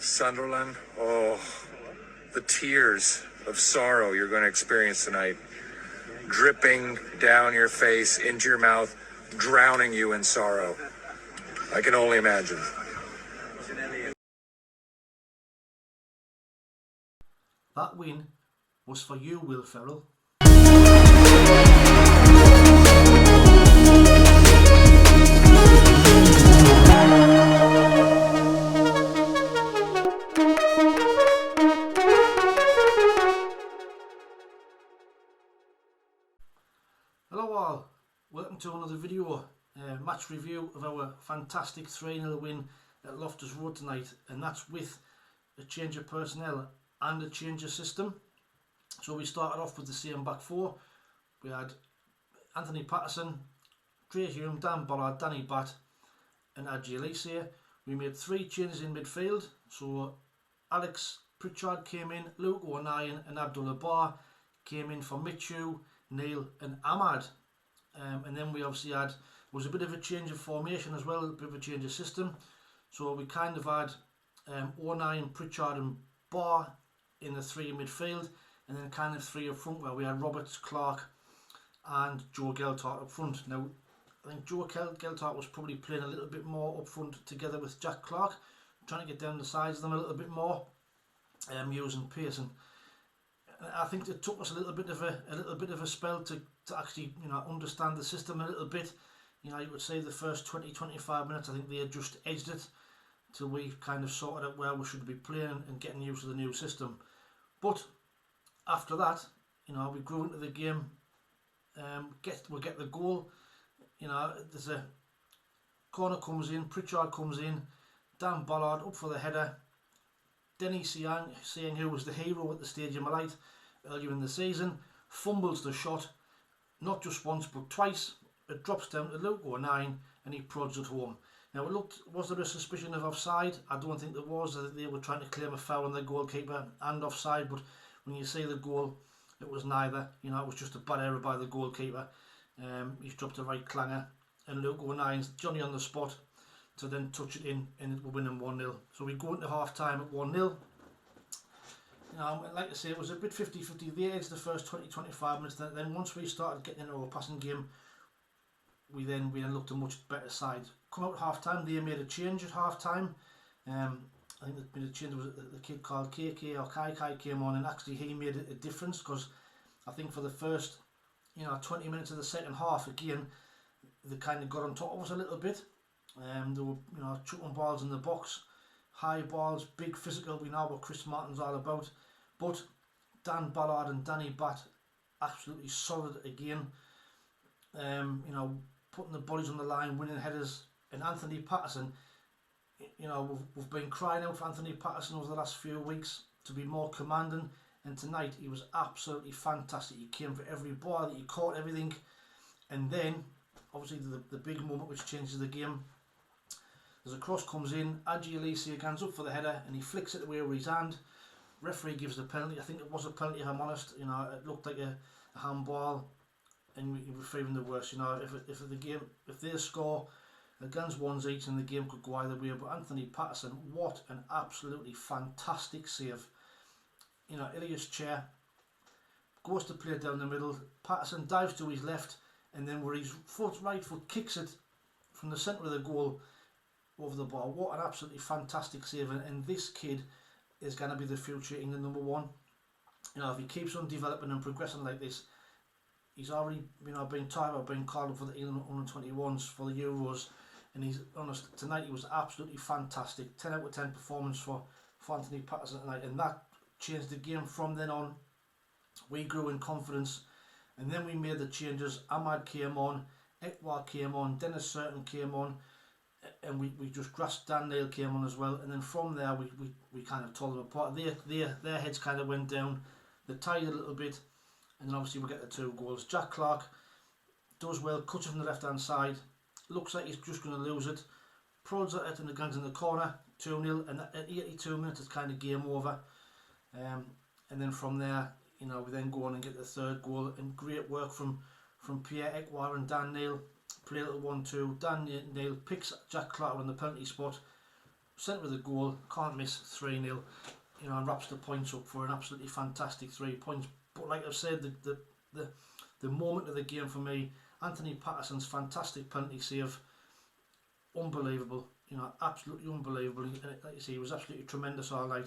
Sunderland, oh, the tears of sorrow you're going to experience tonight, dripping down your face, into your mouth, drowning you in sorrow. I can only imagine. That win was for you, Will Ferrell. Hello all, welcome to another video, match review of our fantastic 3-0 win at Loftus Road tonight, and that's with a change of personnel and a change of system. So we started off with the same back four. We had Anthony Patterson, Dre Hume, Dan Bollard, Danny Batt and Adjie. We made 3 changes in midfield, so Alex Pritchard came in, Luke O'Nien and Abdullah Barr came in for Michu, Neil and Ahmad. And then we obviously had, was a bit of a change of formation as well, a bit of a change of system. So we kind of had O'Nien, Pritchard and Barr in the 3 in midfield, and then kind of 3 up front where we had Roberts, Clark and Joe Geltart up front. Now I think Joe Geltart was probably playing a little bit more up front together with Jack Clark, trying to get down the sides of them a little bit more, using pace. And I think it took us a little bit of a spell to actually, you know, understand the system a little bit. You know, you would say the first 20-25 minutes I think they had just edged it till we kind of sorted out where we should be playing and getting used to the new system. But after that, you know, we grew into the game. We get the goal. You know, there's a corner comes in, Pritchard comes in, Dan Bollard up for the header. Denny Siang, who was the hero at the Stadium of Light earlier in the season, fumbles the shot, not just once but twice. It drops down to Luke O'Nien and he prods it home. Now it looked, was there a suspicion of offside? I don't think there was. I think they were trying to claim a foul on the goalkeeper and offside, but when you see the goal, it was neither. You know, it was just a bad error by the goalkeeper. He's dropped a right clanger and Luke O'Nien's Johnny on the spot to then touch it in, and we're winning 1-0. So we go into half time at 1-0. You know, like I say, it was a bit 50-50. They edged the first 20-25 minutes. Then once we started getting into our passing game, we then looked a much better side. Come out at half time, they made a change at half time. I think the made a change was the kid called KK or Kai came on, and actually he made a difference, because I think for the first 20 minutes of the second half, again they kind of got on top of us a little bit. They were chucking balls in the box, high balls, big physical. We know what Chris Martin's all about. But Dan Bollard and Danny Batt absolutely solid again. Putting the bodies on the line, winning headers. And Anthony Patterson, we've been crying out for Anthony Patterson over the last few weeks to be more commanding, and tonight he was absolutely fantastic. He came for every ball, he caught everything. And then obviously the big moment which changes the game, as a cross comes in, Adjie again's up for the header and he flicks it away with his hand. Referee gives the penalty. I think it was a penalty, if I'm honest. It looked like a handball, and we were feeling the worst. If they score, the guns ones each and the game could go either way. But Anthony Patterson, what an absolutely fantastic save. Ilias Chair goes to play down the middle. Patterson dives to his left, and then where his right foot kicks it from the centre of the goal over the bar. What an absolutely fantastic save, and this kid is going to be the future England #1. If he keeps on developing and progressing like this, he's already been talked about being called up for the England under-21s for the Euros, and he's honest, tonight he was absolutely fantastic. 10 out of 10 performance for Anthony Patterson tonight, and that changed the game. From then on, we grew in confidence, and then we made the changes. Ahmad came on, Ekwar came on, Dennis Certain came on, and we just grasped. Dan Neil came on as well, and then from there we kind of tore them apart. Their heads kind of went down, they tied a little bit, and then obviously we get the 2 goals. Jack Clark does well, cuts it from the left hand side, looks like he's just going to lose it, prods at it and the guns in the corner, 2-0, and at 82 minutes it's kind of game over. And then from there, we then go on and get the 3rd goal, and great work from Pierre Ekwar and Dan Neil. Play a little 1-2. Dan Neil picks Jack Clark on the penalty spot, centre of the goal, can't miss, 3-0, you know, and wraps the points up for an absolutely fantastic 3 points. But like I've said, the moment of the game for me, Anthony Patterson's fantastic penalty save, unbelievable, you know, absolutely unbelievable. Like you say, he was absolutely tremendous all night.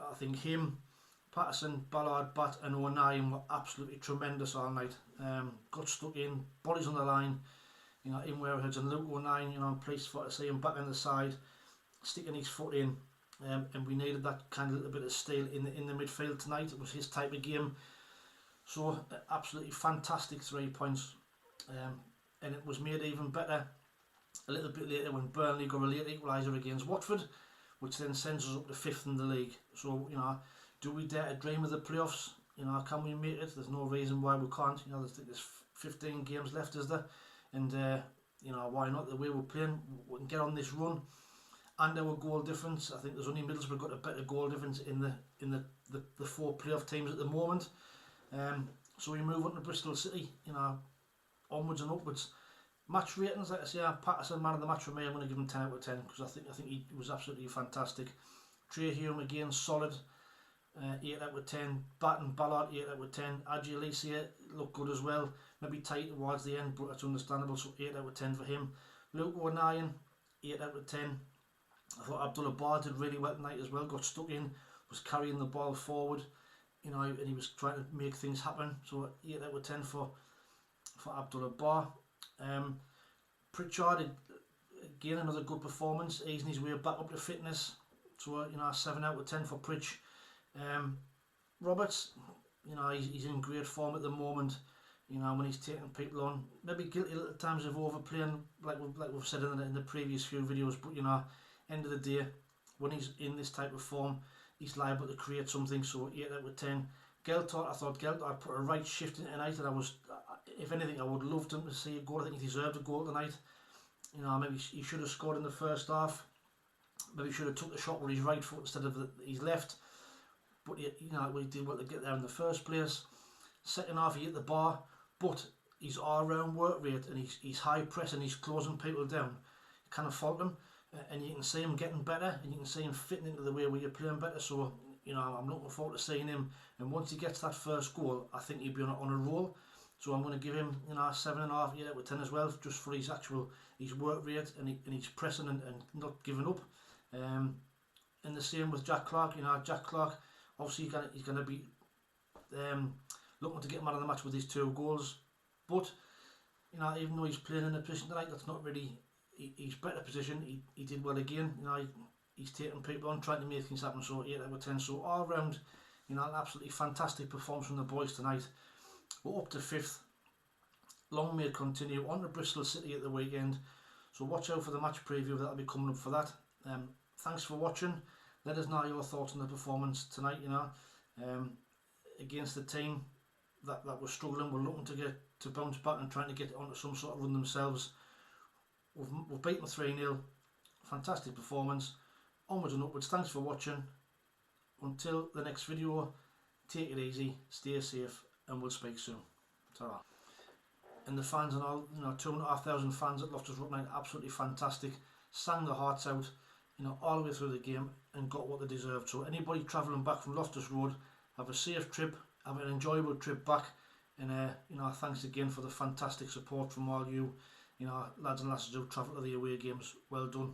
I think him, Patterson, Ballard, Bat and O'Neill were absolutely tremendous all night. Got stuck in, bodies on the line, you know, in Warehouds, and Luke O'Neill, you know, I'm pleased for to see him back on the side, sticking his foot in, and we needed that kind of little bit of steel in the midfield tonight. It was his type of game. So absolutely fantastic 3 points, and it was made even better a little bit later when Burnley got a late equaliser against Watford, which then sends us up to 5th in the league. So, you know, do we dare to dream of the playoffs? You know, can we make it? There's no reason why we can't. You know, there's 15 games left, is there? And you know, why not? The way we're playing, we can get on this run. And our goal difference, I think there's only Middlesbrough got a better goal difference in the 4 playoff teams at the moment. So we move on to Bristol City, you know, onwards and upwards. Match ratings, like I say, Patterson, man of the match for me. I'm going to give him 10 out of 10 because I think he was absolutely fantastic. Trey Hume again, solid, 8 out of 10. Batten, Ballard, 8 out of 10. Adji Alicia looked good as well. Maybe tight towards the end, but that's understandable. So 8 out of 10 for him. Luke O'Neill, 8 out of 10. I thought Abdullah Bar did really well tonight as well. Got stuck in, was carrying the ball forward, you know, and he was trying to make things happen. So 8 out of 10 for Abdullah Bar. Pritchard, again another good performance, easing his way back up to fitness. So, you know, 7 out of 10 for Pritch. Roberts, you know, he's in great form at the moment. You know, when he's taking people on, maybe guilty at times of overplaying, like we've said in the previous few videos. But, you know, end of the day, when he's in this type of form, he's liable to create something. So 8 out of 10. Geltort, I thought Geltort put a right shift in tonight, and I was, if anything, I would love him to see a goal. I think he deserved a goal tonight. You know, maybe he should have scored in the first half. Maybe he should have took the shot with his right foot instead of his left. But you know, he did well to get there in the first place. Second half, he hit the bar, but his all-round work rate and his high press and he's closing people down, you can't fault him. And you can see him getting better, and you can see him fitting into the way where you're playing better. So, you know, I'm looking forward to seeing him. And once he gets that first goal, I think he'll be on a roll. So I'm going to give him, you know, 7.5, 8 out of 10 as well, just for his work rate and his pressing and not giving up. And the same with Jack Clark. You know, Jack Clark, obviously he's going to be looking to get man of the match with his 2 goals. But, you know, even though he's playing in a position tonight that's not really his better position, he did well again. You know, he's taking people on, trying to make things happen. So 8 out of 10. So all round, you know, an absolutely fantastic performance from the boys tonight. We're up to 5th. Long may it continue. On to Bristol City at the weekend. So watch out for the match preview. That'll be coming up for that. Thanks for watching. Let us know your thoughts on the performance tonight. You know, against the team that was struggling, we're looking to bounce back and trying to get onto some sort of run themselves. We've beaten 3-0. Fantastic performance. Onwards and upwards. Thanks for watching. Until the next video, take it easy, stay safe, and we'll speak soon. Ta-ra. And the fans and all, you know, 2,500 fans at Loftus Road, absolutely fantastic. Sang their hearts out, you know, all the way through the game and got what they deserved. So anybody travelling back from Loftus Road, have a safe trip, have an enjoyable trip back, and you know, thanks again for the fantastic support from all you, you know, lads and lasses who travel to the away games. Well done.